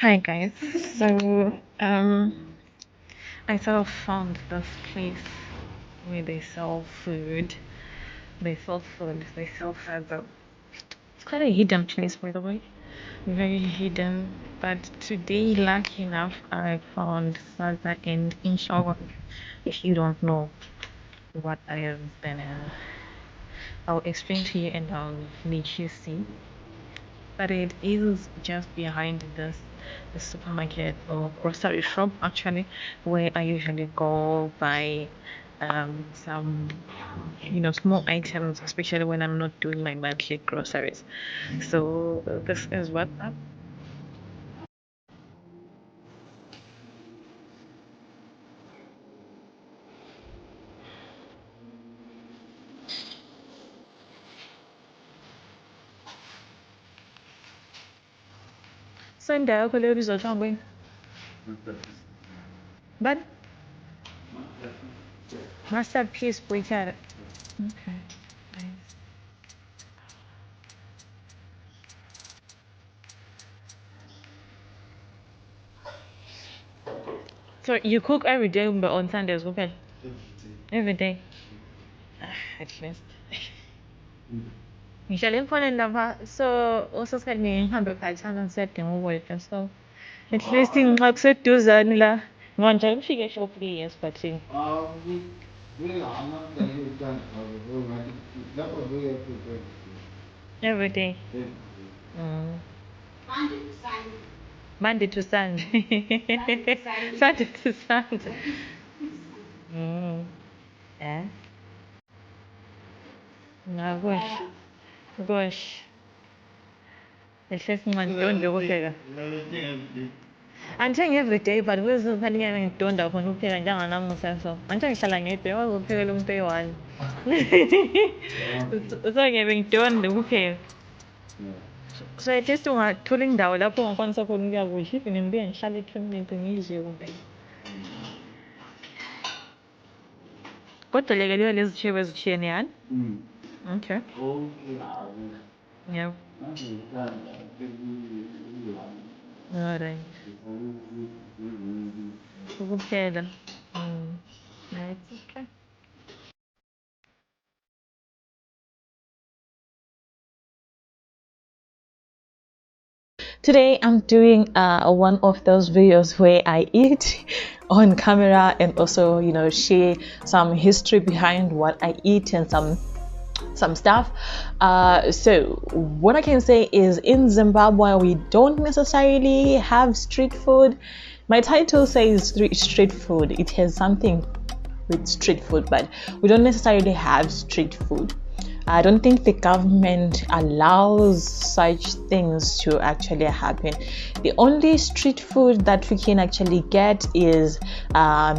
Hi guys. So I sort of found this place where they sell food. They sell food. They sell further. It's quite a hidden place, by the way. Very hidden. But today, lucky enough, I found further and inshallah. If you don't know what I have, then I'll explain to you and I'll let you see. But it is just behind the supermarket or grocery shop actually, where I usually go buy some small items, especially when I'm not doing my monthly groceries. So this is what up. Sunday I could use a but masterpiece we got it. Okay. Nice. So you cook every day but on Sundays, okay? Every day. At least. Ngihlala emfonweni lapha so usesikhathi ngihambe khatshana ngisedinga ukudla so at least nxa kuseduzane la ngoba njalo kufike eshophi yes but every day. Mm. Monday to Sunday. Sunday to Sunday. Mm. Yeah. No, gosh. Gosh. At least ngiqonde ukupheka. Angithengi every day but kwezinye izinto ngidonda khona ukupheka njenganamuhla so angithe ngihlala ngedwa ikwazi ukuphekela umuntu eyi-one. So ngiyabe ngidonda ukupheka. So at least ungathola indawo lapho ongakwanisa khona ukuya kudla even ngibuye ngihlale 20 minutes ngidle kumbe. Kodwa lekelelwe lezi zitshebo ezithiyene yani? Okay. Yep. Alright. Ukuphela. Right. Okay. Today I'm doing one of those videos where I eat on camera and also share some history behind what I eat and some stuff. So what I can say is in Zimbabwe we don't necessarily have street food. My title says street food. It has something with street food, but we don't necessarily have street food. I don't think the government allows such things to actually happen. The only street food that we can actually get is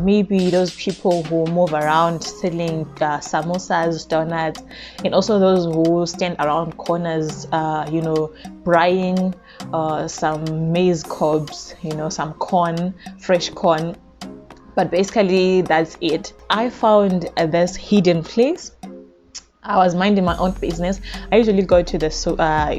maybe those people who move around selling samosas, donuts, and also those who stand around corners, buying some maize cobs, some corn, fresh corn. But basically that's it. I found this hidden place. I was minding my own business. I usually go to the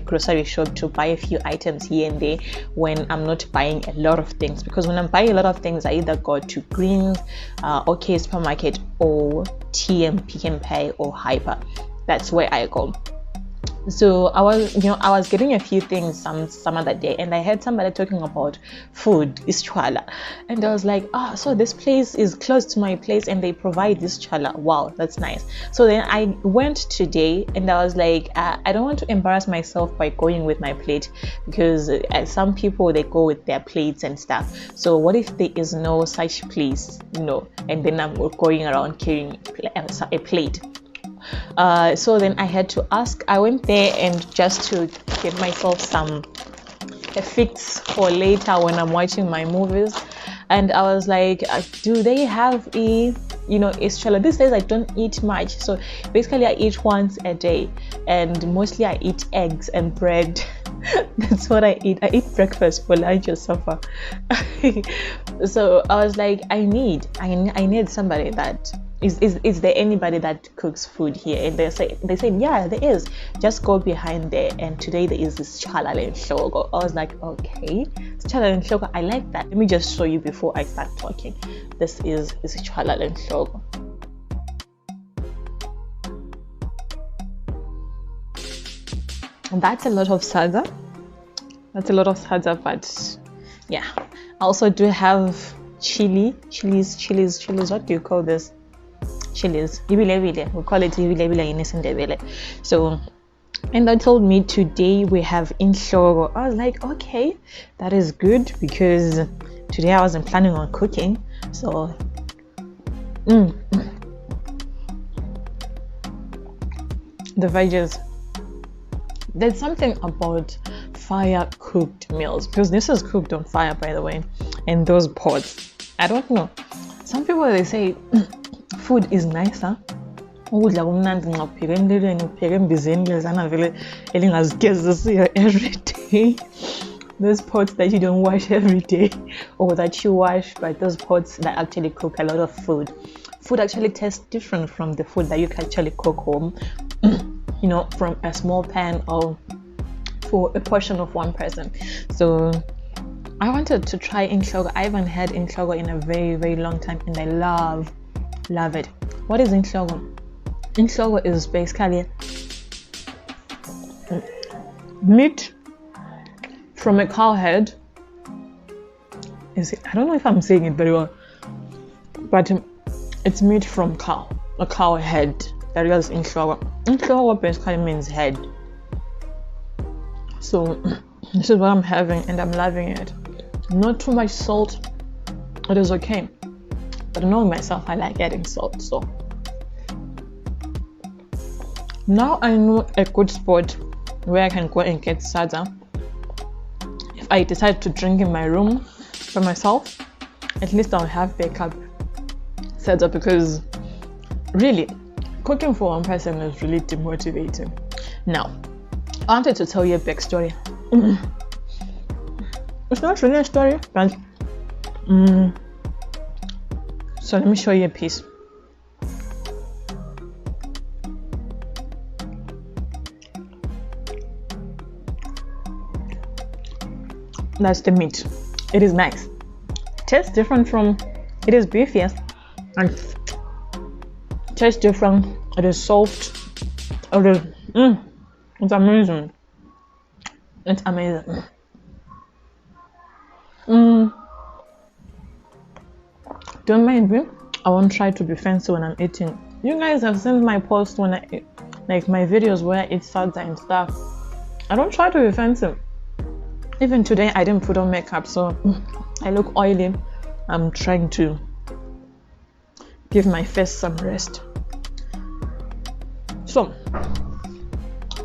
grocery shop to buy a few items here and there when I'm not buying a lot of things, because when I'm buying a lot of things I either go to Greens, OK Supermarket, or TM Pick and Pay or Hyper. That's where I go. So I was getting a few things some other day and I heard somebody talking about food, Isitshwala, and I was like, so this place is close to my place and they provide Isitshwala. Wow, that's nice. So then I went today and I was like, I don't want to embarrass myself by going with my plate, because some people they go with their plates and stuff. So what if there is no such place, and then I'm going around carrying a plate. So then I had to ask. I went there and just to get myself a fix for later when I'm watching my movies, and I was like, do they have Isitshwala? These days I don't eat much, so basically I eat once a day and mostly I eat eggs and bread. That's what I eat. I eat breakfast for lunch or supper. So I was like, I need somebody that is there anybody that cooks food here? And they said, yeah, there is. Just go behind there. And today there is Isitshwala Nhloko. I was like, okay, Isitshwala Nhloko, I like that. Let me just show you before I start talking. This is Isitshwala Nhloko. That's a lot of salsa. That's a lot of salsa, but yeah. I also do have chilies. What do you call this? Chilies. We call it ibilebile in Isindebele. So, and they told me today we have Nhloko. I was like, okay, that is good, because today I wasn't planning on cooking. So, the veggies. There's something about fire cooked meals, because this is cooked on fire, by the way, and those pots. I don't know. Some people, they say food is nicer every day. Those pots that you don't wash every day, or that you wash, but those pots that actually cook a lot of food. Food actually tastes different from the food that you can actually cook home. You know, from a small pan or for a portion of one person. So I wanted to try Nhloko. I haven't had Nhloko in a very long time, and I love it. What is Nhloko? Nhloko is basically meat from a cow head. I don't know if I'm saying it very well, but it's meat from a cow head. That is Nhloko. Nhloko basically means head. So this is what I'm having, and I'm loving it. Not too much salt. It is okay. But knowing myself, I like adding salt. So now I know a good spot where I can go and get salsa. If I decide to drink in my room by myself, at least I'll have backup salsa, because really, cooking for one person is really demotivating. Now, I wanted to tell you a backstory. It's not really a story, but so let me show you a piece. That's the meat. It is nice. Tastes different from. It is beef, yes, and tastes different. It is soft. It is. It's amazing. It's amazing. Don't mind me. I won't try to be fancy when I'm eating. You guys have seen my post when I eat, like my videos where I eat salsa and stuff. I don't try to be fancy. Even today I didn't put on makeup, so I look oily. I'm trying to give my face some rest. So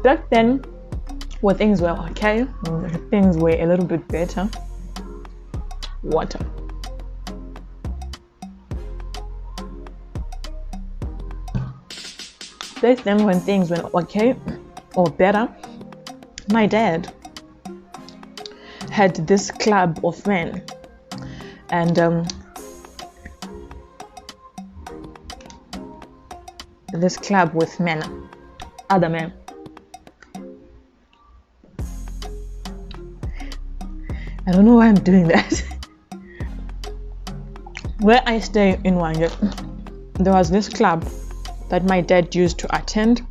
back then, when things were okay, things were a little bit better. Water. Back then, when things were okay or better, my dad had this club of men, and this club with men, other men. I don't know why I'm doing that. Where I stay in Wanje, there was this club that my dad used to attend.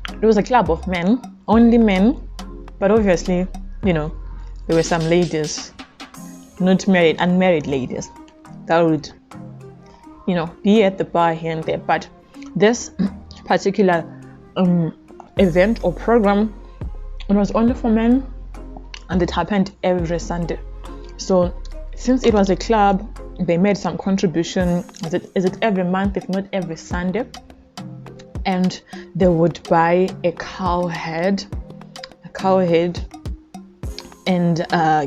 It was a club of men, only men, but obviously, you know, there were some ladies, not married, unmarried ladies, that would, you know, be at the bar here and there. But this particular event or program, it was only for men, and it happened every Sunday. So since it was a club, they made some contribution. Is it every month, if not every Sunday? And they would buy a cow head, and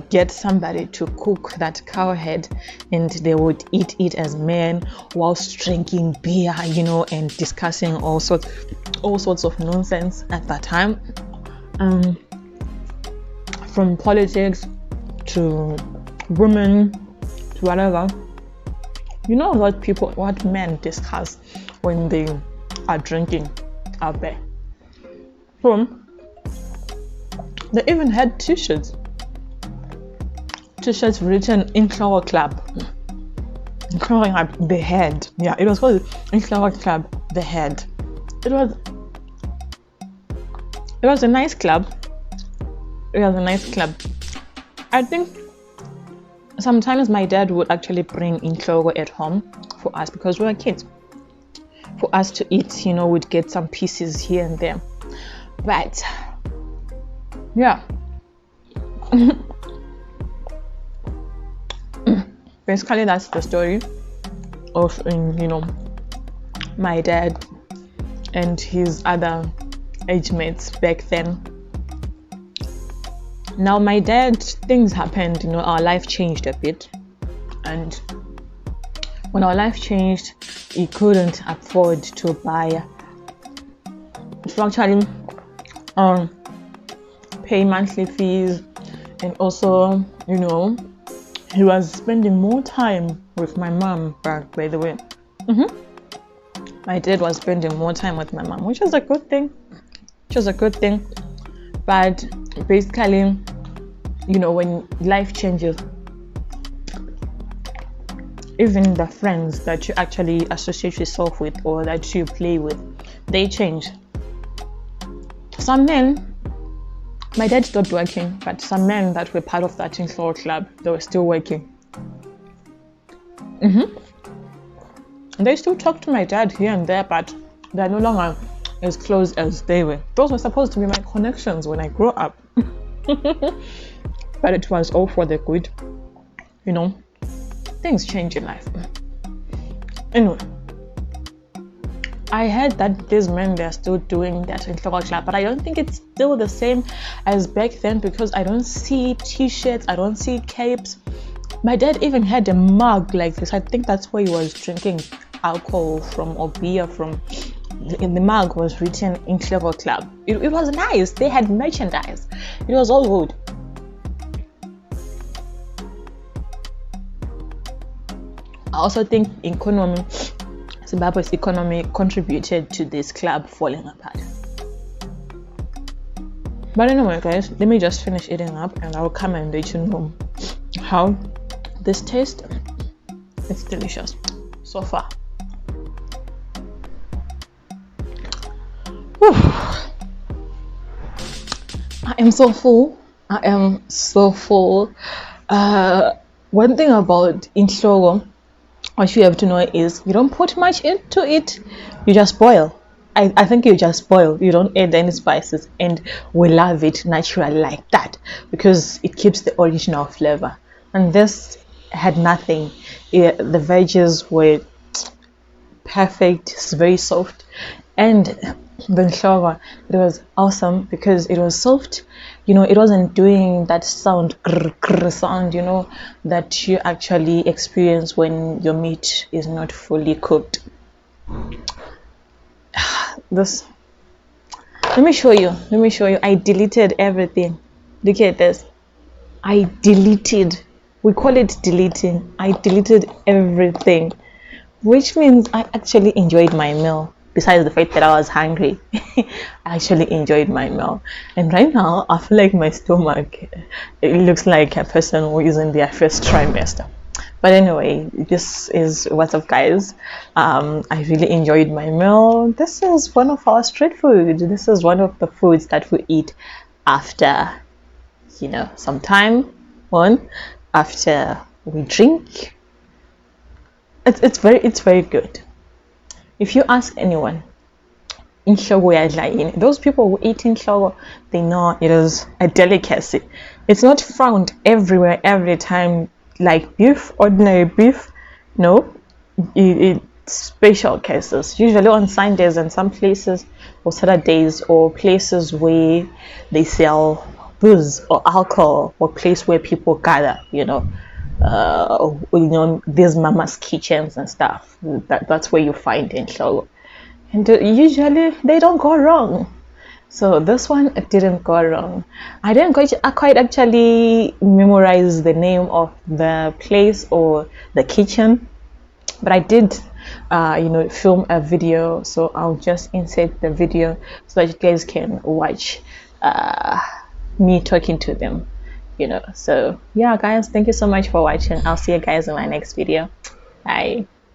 get somebody to cook that cow head, and they would eat it as men whilst drinking beer, you know, and discussing all sorts of nonsense at that time, from politics to women to whatever. You know what men discuss when they are drinking out there. So they even had t-shirts written Nhloko Club. The Head. Yeah, it was called Nhloko Club, the Head. It was a nice club. It was a nice club. I think sometimes my dad would actually bring Nhloko at home for us because we were kids. For us to eat, we'd get some pieces here and there. But yeah. Basically, that's the story of my dad and his other age mates back then. Now my dad, things happened, our life changed a bit, and when our life changed, he couldn't afford to actually pay monthly fees, and also he was spending more time with my mom back, by the way. My dad was spending more time with my mom, which was a good thing. But basically, when life changes, even the friends that you actually associate yourself with or that you play with, they change. Some men, my dad stopped working, but some men that were part of that Nhloko Club, they were still working. They still talk to my dad here and there, but they're no longer as close as they were. Those were supposed to be my connections when I grew up. But it was all for the good. Things change in life. Anyway, I heard that these men, they're still doing that in Nhloko Club, but I don't think it's still the same as back then because I don't see t-shirts, I don't see capes. My dad even had a mug like this. I think that's where he was drinking alcohol from or beer from. In the mug was written Nhloko Club. It was nice. They had merchandise. It was all good. I also think Zimbabwe's economy contributed to this club falling apart. But anyway, guys, let me just finish eating up and I'll come and let you know how this tastes. It's delicious so far. Whew. I am so full. One thing about Nhloko, what you have to know is you don't put much into it. You just boil. I think you just boil. You don't add any spices, and we love it natural like that because it keeps the original flavor. And this had nothing. The veggies were perfect. It's very soft, and the Nhloko, it was awesome because it was soft. It wasn't doing that sound, grr sound, that you actually experience when your meat is not fully cooked. This, let me show you. I deleted everything. Look at this. We call it deleting. I deleted everything, which means I actually enjoyed my meal. Besides the fact that I was hungry, I actually enjoyed my meal. And right now, I feel like my stomach, it looks like a person who is in their first trimester. But anyway, this is what's up, guys. I really enjoyed my meal. This is one of our street food. This is one of the foods that we eat after, some time on, after we drink. It's very good. If you ask anyone, those people who eat Nhloko, they know it is a delicacy. It's not found everywhere, every time, like beef, ordinary beef. No, it's special cases. Usually on Sundays and some places, or Saturdays, or places where they sell booze or alcohol, or place where people gather. These mama's kitchens and stuff. That's where you find Nhloko, and usually they don't go wrong. So this one, it didn't go wrong. I didn't quite actually memorize the name of the place or the kitchen, but I did film a video, so I'll just insert the video so that you guys can watch me talking to them. So yeah, guys, thank you so much for watching. I'll see you guys in my next video. Bye.